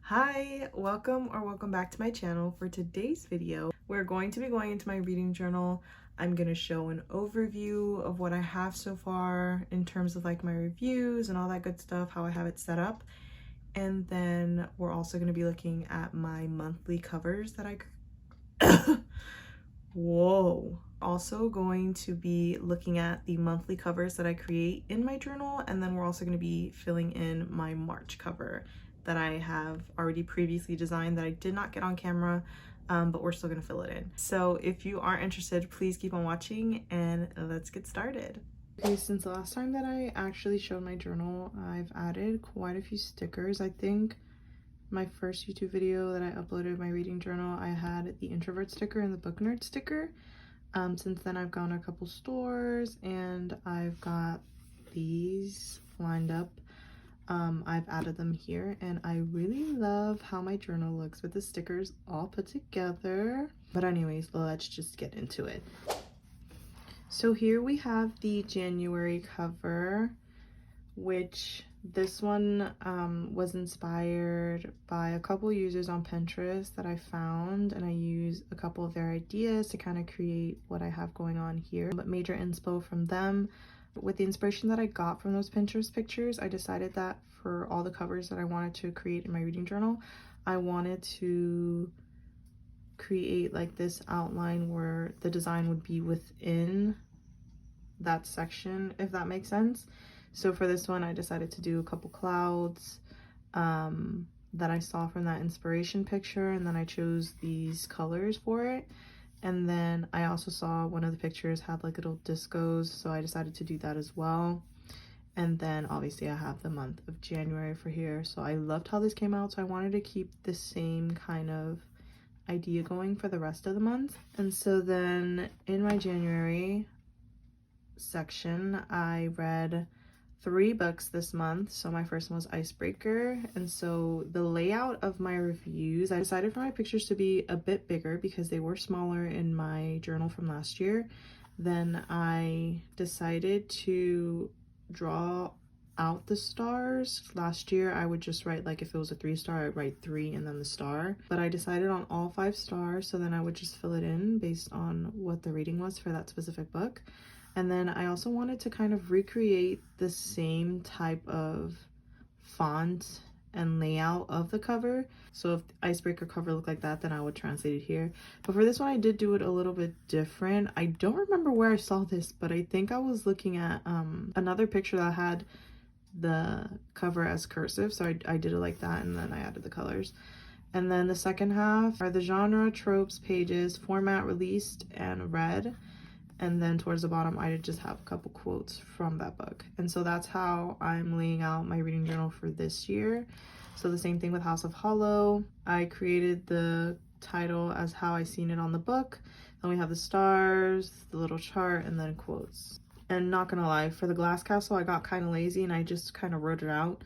Hi, welcome back to my channel. For today's video, we're going to be going into my reading journal. I'm going to show an overview of what I have so far in terms of like my reviews and all that good stuff, how I have it set up. And then we're also going to be looking at my monthly covers that Whoa. Also going to be looking at the monthly covers that I create in my journal, and then we're also going to be filling in my March cover that I have already previously designed that I did not get on camera, but we're still going to fill it in. So if you are interested, please keep on watching and let's get started. Okay, since the last time that I actually showed my journal, I've added quite a few stickers. I think my first YouTube video that I uploaded my reading journal, I had the introvert sticker and the book nerd sticker. Since then I've gone to a couple stores and I've got these lined up. I've added them here and I really love how my journal looks with the stickers all put together. But anyways, let's just get into it. So here we have the January cover, which this one was inspired by a couple users on Pinterest that I found, and I use a couple of their ideas to kind of create what I have going on here. But major inspo from them. With the inspiration that I got from those Pinterest pictures, I decided that for all the covers that I wanted to create in my reading journal, I wanted to create like this outline where the design would be within that section, if that makes sense. So for this one, I decided to do a couple clouds that I saw from that inspiration picture, and then I chose these colors for it. And then I also saw one of the pictures had like little discos, so I decided to do that as well. And then obviously I have the month of January for here. So I loved how this came out, so I wanted to keep the same kind of idea going for the rest of the month. And so then in my January section, I read 3 books this month. So my first one was Icebreaker, and so the layout of my reviews, I decided for my pictures to be a bit bigger because they were smaller in my journal from last year. Then I decided to draw out the stars. Last year I would just write, like if it was a 3-star, I'd write 3 and then the star, but I decided on all 5 stars, so then I would just fill it in based on what the rating was for that specific book. And then I also wanted to kind of recreate the same type of font and layout of the cover. So if the Icebreaker cover looked like that, then I would translate it here. But for this one, I did do it a little bit different. I don't remember where I saw this, but I think I was looking at another picture that had the cover as cursive. So I did it like that, and then I added the colors. And then the second half are the genre, tropes, pages, format, released, and read. And then towards the bottom, I just have a couple quotes from that book. And so that's how I'm laying out my reading journal for this year. So the same thing with House of Hollow. I created the title as how I seen it on the book. Then we have the stars, the little chart, and then quotes. And not gonna lie, for the Glass Castle, I got kind of lazy and I just kind of wrote it out.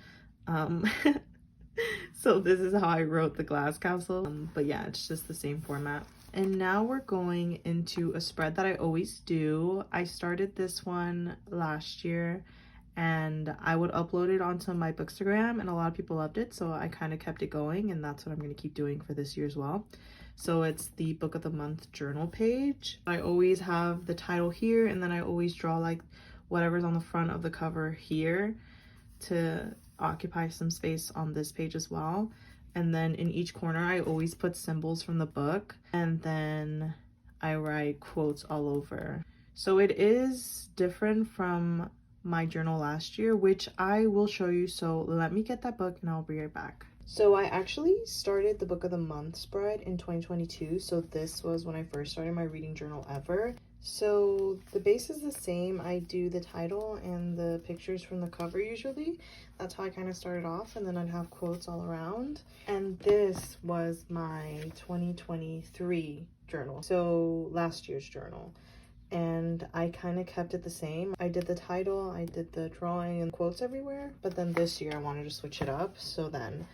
So this is how I wrote the Glass Castle. But yeah, it's just the same format. And now we're going into a spread that I always do. I started this one last year and I would upload it onto my Bookstagram, and a lot of people loved it, so I kind of kept it going, and that's what I'm going to keep doing for this year as well. So it's the book of the month journal page. I always have the title here, and then I always draw like whatever's on the front of the cover here to occupy some space on this page as well. And then in each corner, I always put symbols from the book, and then I write quotes all over. So it is different from my journal last year, which I will show you. So let me get that book and I'll be right back. So I actually started the book of the month spread in 2022. So this was when I first started my reading journal ever. So the base is the same. I do the title and the pictures from the cover usually. That's how I kind of started off, and then I'd have quotes all around. And this was my 2023 journal, so last year's journal. And I kind of kept it the same. I did the title, I did the drawing and quotes everywhere, but then this year I wanted to switch it up. So then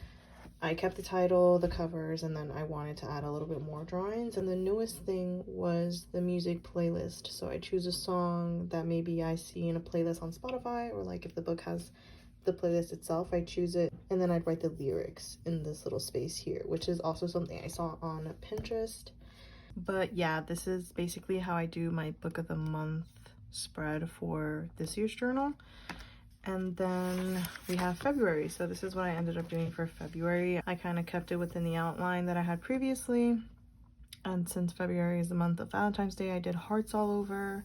I kept the title, the covers, and then I wanted to add a little bit more drawings. And the newest thing was the music playlist. So I choose a song that maybe I see in a playlist on Spotify, or like if the book has the playlist itself, I choose it, and then I'd write the lyrics in this little space here, which is also something I saw on Pinterest. But yeah, this is basically how I do my book of the month spread for this year's journal. And then we have February. So this is what I ended up doing for February. I kind of kept it within the outline that I had previously. And since February is the month of Valentine's Day, I did hearts all over,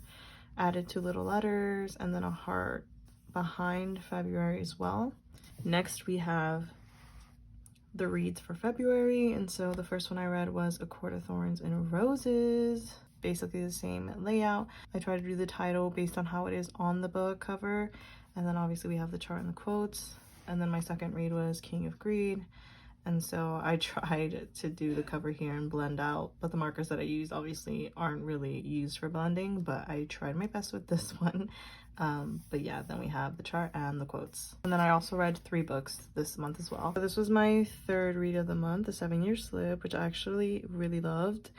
added 2 little letters, and then a heart behind February as well. Next we have the reads for February, and so the first one I read was A Court of Thorns and Roses. Basically the same layout. I try to do the title based on how it is on the book cover, and then obviously we have the chart and the quotes. And then my second read was King of Greed, and so I tried to do the cover here and blend out, but the markers that I use obviously aren't really used for blending, but I tried my best with this one. But yeah, then we have the chart and the quotes. And then I also read 3 books this month as well. So this was my third read of the month, The 7-Year Slip, which I actually really loved.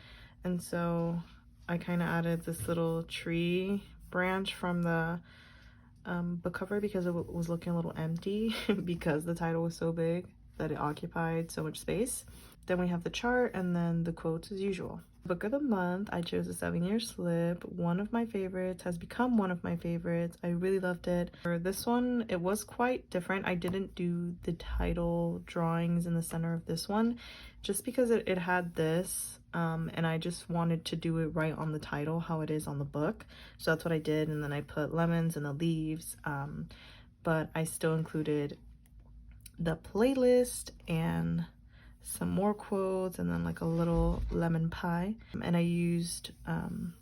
And so I kind of added this little tree branch from the book cover because it was looking a little empty because the title was so big that it occupied so much space. Then we have the chart and then the quotes as usual. Book of the month, I chose The 7-Year Slip. One of my favorites, has become one of my favorites. I really loved it. For this one, it was quite different. I didn't do the title drawings in the center of this one just because it had this and I just wanted to do it right on the title, how it is on the book. So that's what I did, and then I put lemons and the leaves, but I still included the playlist and some more quotes and then like a little lemon pie, and I used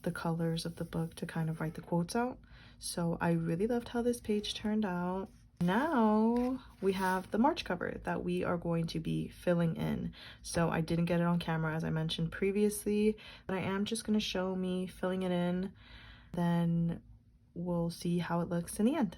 the colors of the book to kind of write the quotes out. So I really loved how this page turned out. Now we have the March cover that we are going to be filling in. So I didn't get it on camera as I mentioned previously, but I am just going to show me filling it in, then we'll see how it looks in the end.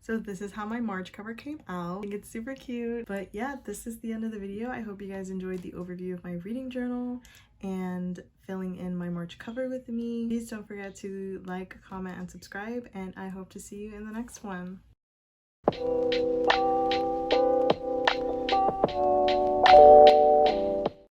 So this is how my March cover came out. I think it's super cute. But yeah, this is the end of the video. I hope you guys enjoyed the overview of my reading journal. and filling in my March cover with me. Please don't forget to like, comment, and subscribe, and I hope to see you in the next one.